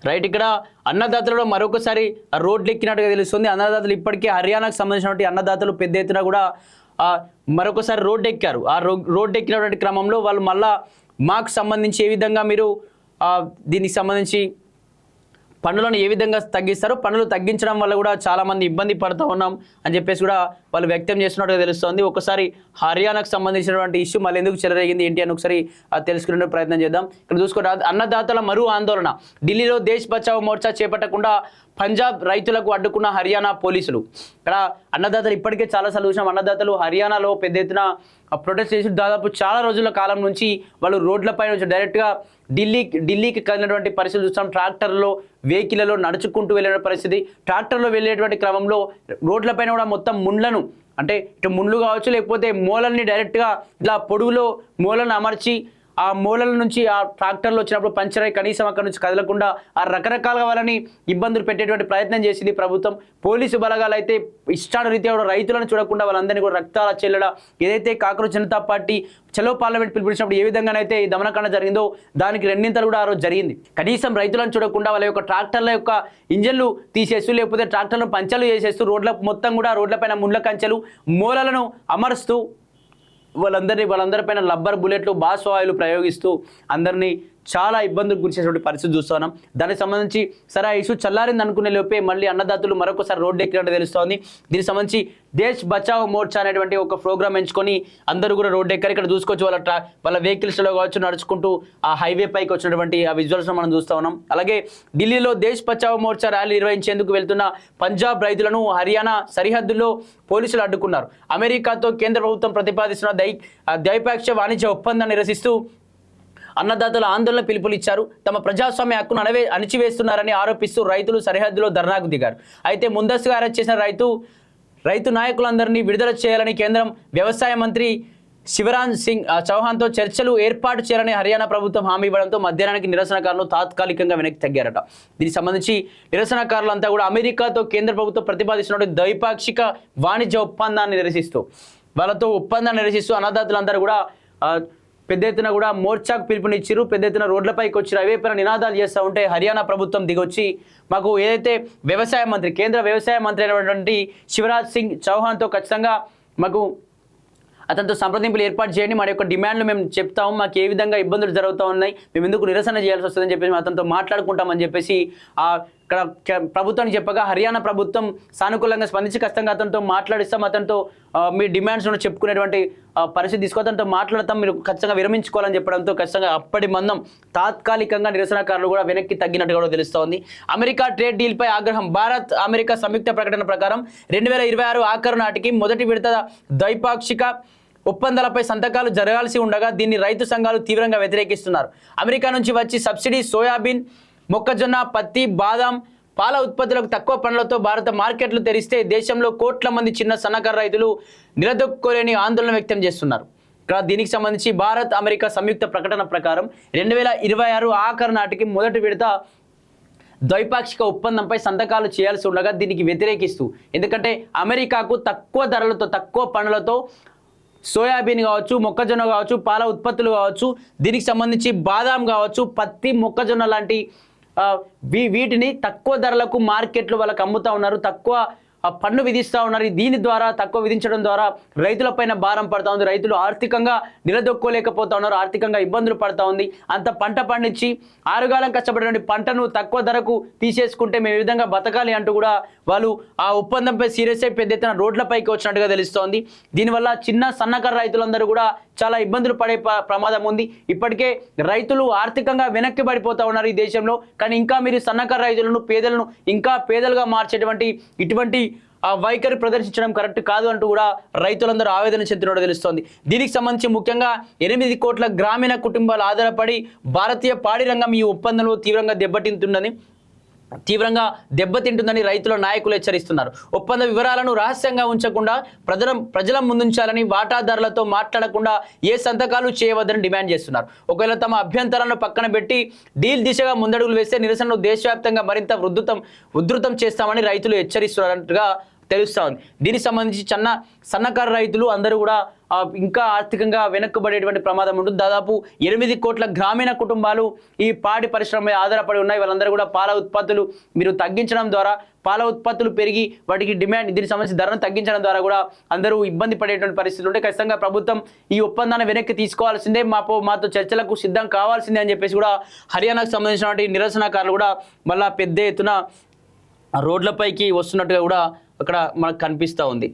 Right. ఇక్కడ అన్నదాతలలో మరొకసారి రోడ్లు ఎక్కినట్టుగా తెలుస్తుంది. అన్నదాతలు ఇప్పటికే హర్యానాకు సంబంధించినటువంటి అన్నదాతలు పెద్ద ఎత్తున కూడా మరొకసారి రోడ్డు ఎక్కారు. ఆ రోడ్డు ఎక్కినటువంటి క్రమంలో వాళ్ళు మళ్ళా మాకు సంబంధించి ఏ విధంగా మీరు దీనికి సంబంధించి పన్నులను ఏ విధంగా తగ్గిస్తారో, పన్నులు తగ్గించడం వల్ల కూడా చాలామంది ఇబ్బంది పడుతూ ఉన్నాం అని చెప్పేసి కూడా వాళ్ళు వ్యక్తం చేస్తున్నట్టుగా తెలుస్తోంది. ఒకసారి హర్యానాకు సంబంధించినటువంటి ఇష్యూ మళ్ళీ ఎందుకు చెలరేగింది ఏంటి అని ఒకసారి తెలుసుకునే ప్రయత్నం చేద్దాం. ఇక్కడ చూసుకోండి, అన్నదాతల మరో ఆందోళన. ఢిల్లీలో దేశ్ బచావ్ మోర్చా చేపట్టకుండా పంజాబ్ రైతులకు అడ్డుకున్న హర్యానా పోలీసులు. ఇక్కడ అన్నదాతలు ఇప్పటికే చాలాసార్లు చూసినాం. అన్నదాతలు హర్యానాలో పెద్ద ఎత్తున ప్రొటెస్ట్ చేసి దాదాపు చాలా రోజుల కాలం నుంచి వాళ్ళు రోడ్లపై నుంచి డైరెక్ట్గా ఢిల్లీకి కదిలినటువంటి పరిస్థితులు చూస్తాం. ట్రాక్టర్లో వెహికల్లో నడుచుకుంటూ వెళ్ళిన పరిస్థితి. ట్రాక్టర్లో వెళ్ళేటువంటి క్రమంలో రోడ్లపైన కూడా మొత్తం ముండ్లను, అంటే ఇటు ముండ్లు కావచ్చు లేకపోతే మూలల్ని డైరెక్ట్గా ఇలా పొడుగులో మూలను అమర్చి ఆ మూలల నుంచి ఆ ట్రాక్టర్లు వచ్చినప్పుడు పంచర్ అయ్యి కనీసం అక్కడ నుంచి కదలకుండా ఆ రకరకాలుగా వాళ్ళని ఇబ్బందులు పెట్టేటువంటి ప్రయత్నం చేసింది ప్రభుత్వం. పోలీసు బలగాలు అయితే ఇష్టానురీత్యా కూడా రైతులను చూడకుండా వాళ్ళందరినీ కూడా రక్తాల చెల్లడ, ఏదైతే కాంగ్రెస్ జనతా పార్టీ చలో పార్లమెంట్ పిలిపించినప్పుడు ఏ విధంగానైతే ఈ దమనకాండ జరిగిందో దానికి రెండింతలు కూడా ఆ రోజు జరిగింది. కనీసం రైతులను చూడకుండా వాళ్ళ యొక్క ట్రాక్టర్ల యొక్క ఇంజన్లు తీసేస్తూ లేకపోతే ట్రాక్టర్లను పంచలు చేసేస్తూ మొత్తం కూడా రోడ్లపైన ముండ్ల కంచెలు మూలలను అమరుస్తూ వాళ్ళందరిపైన రబ్బర్ బుల్లెట్లు, బాష్పాయిలు ప్రయోగిస్తూ అందరినీ చాలా ఇబ్బందులు గురిచేటువంటి పరిస్థితి చూస్తున్నాం. దానికి సంబంధించి సరే ఆ ఇష్యూ చల్లారింది అనుకునే లోపే మళ్ళీ అన్నదాతలు మరొకసారి రోడ్డు ఎక్కినట్టు తెలుస్తోంది. దీనికి సంబంధించి దేశ్ బచావ్ మోర్చా అనేటువంటి ఒక ప్రోగ్రామ్ ఎంచుకొని అందరూ కూడా రోడ్డు ఎక్కారు. ఇక్కడ చూసుకోవచ్చు వాళ్ళ వెహికల్స్లో కావచ్చు నడుచుకుంటూ ఆ హైవే పైకి వచ్చినటువంటి ఆ విజువల్స్ మనం చూస్తూ ఉన్నాం. అలాగే ఢిల్లీలో దేశ్ బచావ్ మోర్చా ర్యాలీ నిర్వహించేందుకు వెళ్తున్న పంజాబ్ రైతులను హర్యానా సరిహద్దుల్లో పోలీసులు అడ్డుకున్నారు. అమెరికాతో కేంద్ర ప్రభుత్వం ప్రతిపాదిస్తున్న ద్వైపాక్షిక వాణిజ్య ఒప్పందాన్ని నిరసిస్తూ అన్నదాతలు ఆందోళన పిలుపులు ఇచ్చారు. తమ ప్రజాస్వామ్య హక్కును అణిచివేస్తున్నారని ఆరోపిస్తూ రైతులు సరిహద్దులో ధర్నాకు దిగారు. అయితే ముందస్తుగా అరెస్ట్ చేసిన రైతు నాయకులందరినీ విడుదల చేయాలని కేంద్రం వ్యవసాయ మంత్రి శివరాజ్ సింగ్ చౌహాన్తో చర్చలు ఏర్పాటు చేయాలని హర్యానా ప్రభుత్వం హామీ ఇవ్వడంతో మధ్యాహ్నానికి నిరసనకారులు తాత్కాలికంగా వెనక్కి తగ్గారట. దీనికి సంబంధించి నిరసనకారులంతా కూడా అమెరికాతో కేంద్ర ప్రభుత్వం ప్రతిపాదిస్తున్న ద్వైపాక్షిక వాణిజ్య ఒప్పందాన్ని నిరసిస్తూ అన్నదాతలందరూ కూడా పెద్ద ఎత్తున కూడా మోర్చాకు పిలుపునిచ్చారు. పెద్ద ఎత్తున రోడ్లపైకి వచ్చి అవే పైన నినాదాలు చేస్తూ ఉంటే హర్యానా ప్రభుత్వం దిగొచ్చి మాకు ఏదైతే కేంద్ర వ్యవసాయ మంత్రి అయినటువంటి శివరాజ్ సింగ్ చౌహాన్తో ఖచ్చితంగా మాకు అతనితో సంప్రదింపులు ఏర్పాటు చేయండి, మన యొక్క డిమాండ్లు మేము చెప్తాము, మాకు ఏ విధంగా ఇబ్బందులు జరుగుతూ ఉన్నాయి, మేము ఎందుకు నిరసన చేయాల్సి వస్తుందని చెప్పేసి అతనితో మాట్లాడుకుంటామని చెప్పేసి ఇక్కడ ప్రభుత్వానికి చెప్పగా హర్యానా ప్రభుత్వం సానుకూలంగా స్పందించి ఖచ్చితంగా అతనితో మాట్లాడిస్తాం, అతనితో మీ డిమాండ్స్ను చెప్పుకునేటువంటి పరిస్థితి తీసుకో, అతనితో మాట్లాడతాం, మీరు ఖచ్చితంగా విరమించుకోవాలని చెప్పడంతో ఖచ్చితంగా అప్పటి మందం తాత్కాలికంగా నిరసనకారులు కూడా వెనక్కి తగ్గినట్టుగా కూడా తెలుస్తోంది. అమెరికా ట్రేడ్ డీల్పై ఆగ్రహం. భారత్ అమెరికా సంయుక్త ప్రకటన ప్రకారం 2026 ఆఖరు నాటికి మొదటి విడత ద్వైపాక్షిక ఒప్పందాలపై సంతకాలు జరగాల్సి ఉండగా దీన్ని రైతు సంఘాలు తీవ్రంగా వ్యతిరేకిస్తున్నారు. అమెరికా నుంచి వచ్చి సబ్సిడీ సోయాబీన్, మొక్కజొన్న, పత్తి, బాదాం, పాల ఉత్పత్తులకు తక్కువ పన్నులతో భారత మార్కెట్లు తెరిస్తే దేశంలో కోట్ల మంది చిన్న సన్నకారు రైతులు నిలదొక్కుకోలేని ఆందోళన వ్యక్తం చేస్తున్నారు. ఇక్కడ దీనికి సంబంధించి భారత్ అమెరికా సంయుక్త ప్రకటన ప్రకారం 2026 ఆఖరు నాటికి మొదటి విడత ద్వైపాక్షిక ఒప్పందంపై సంతకాలు చేయాల్సి ఉండగా దీనికి వ్యతిరేకిస్తూ, ఎందుకంటే అమెరికాకు తక్కువ ధరలతో తక్కువ పన్నులతో సోయాబీన్ కావచ్చు, మొక్కజొన్న కావచ్చు, పాల ఉత్పత్తులు కావచ్చు, దీనికి సంబంధించి బాదాం కావచ్చు, పత్తి, మొక్కజొన్న లాంటి వీటిని తక్కువ ధరలకు మార్కెట్లు వాళ్ళకి అమ్ముతూ ఉన్నారు, తక్కువ పన్ను విధిస్తూ ఉన్నారు. దీని ద్వారా తక్కువ విధించడం ద్వారా రైతులపైన భారం పడుతూ ఉంది, రైతులు ఆర్థికంగా నిలదొక్కోలేకపోతా ఉన్నారు, ఆర్థికంగా ఇబ్బందులు పడుతూ ఉంది. అంత పంట పండించి ఆరుగాలం కష్టపడిన పంటను తక్కువ ధరకు తీసేసుకుంటే మేము ఈ విధంగా బతకాలి అంటూ కూడా వాళ్ళు ఆ ఒప్పందంపై సీరియస్ అయి పెద్ద ఎత్తున రోడ్లపైకి వచ్చినట్టుగా తెలుస్తోంది. దీనివల్ల చిన్న సన్నకారు రైతులందరూ కూడా చాలా ఇబ్బందులు పడే ప్రమాదం ఉంది. ఇప్పటికే రైతులు ఆర్థికంగా వెనక్కి పడిపోతూ ఉన్నారు ఈ దేశంలో. కానీ ఇంకా మీరు సన్నకారు రైతులను, పేదలను ఇంకా పేదలుగా మార్చేటువంటి ఇటువంటి వైఖరి ప్రదర్శించడం కరెక్ట్ కాదు అంటూ కూడా రైతులందరూ ఆవేదన చెందుతున్నట్టు తెలుస్తోంది. దీనికి సంబంధించి ముఖ్యంగా 8 కోట్ల గ్రామీణ కుటుంబాలు ఆధారపడి భారతీయ పాడి రంగం ఈ ఒప్పందంలో తీవ్రంగా దెబ్బతింటుందని రైతుల నాయకులు హెచ్చరిస్తున్నారు. ఒప్పంద వివరాలను రహస్యంగా ఉంచకుండా ప్రజల ముందుంచాలని, వాటాదారులతో మాట్లాడకుండా ఏ సంతకాలు చేయవద్దని డిమాండ్ చేస్తున్నారు. ఒకవేళ తమ అభ్యంతరాలను పక్కన పెట్టి డీల్ దిశగా ముందడుగులు వేస్తే నిరసనను దేశవ్యాప్తంగా మరింత ఉధృతం చేస్తామని రైతులు హెచ్చరిస్తున్నట్టుగా తెలుస్తోంది. దీనికి సంబంధించి సన్నకారు రైతులు అందరూ కూడా ఇంకా ఆర్థికంగా వెనక్కబడేటువంటి ప్రమాదం ఉంటుంది. దాదాపు 8 కోట్ల గ్రామీణ కుటుంబాలు ఈ పాడి పరిశ్రమ మీద ఆధారపడి ఉన్నాయి. వాళ్ళందరూ కూడా పాల ఉత్పత్తులు మీరు తగ్గించడం ద్వారా, పాల ఉత్పత్తులు పెరిగి వాటికి డిమాండ్, దీనికి సంబంధించి ధరను తగ్గించడం ద్వారా కూడా అందరూ ఇబ్బంది పడేటువంటి పరిస్థితులు ఉంటే ఖచ్చితంగా ప్రభుత్వం ఈ ఒప్పందాన్ని వెనక్కి తీసుకోవాల్సిందే, మాతో చర్చలకు సిద్ధం కావాల్సిందే అని చెప్పేసి కూడా హర్యానాకు సంబంధించినటువంటి నిరసనకారులు కూడా మళ్ళా పెద్ద ఎత్తున రోడ్లపైకి వస్తున్నట్టుగా కూడా అక్కడ మనకు కనిపిస్తూ ఉంది.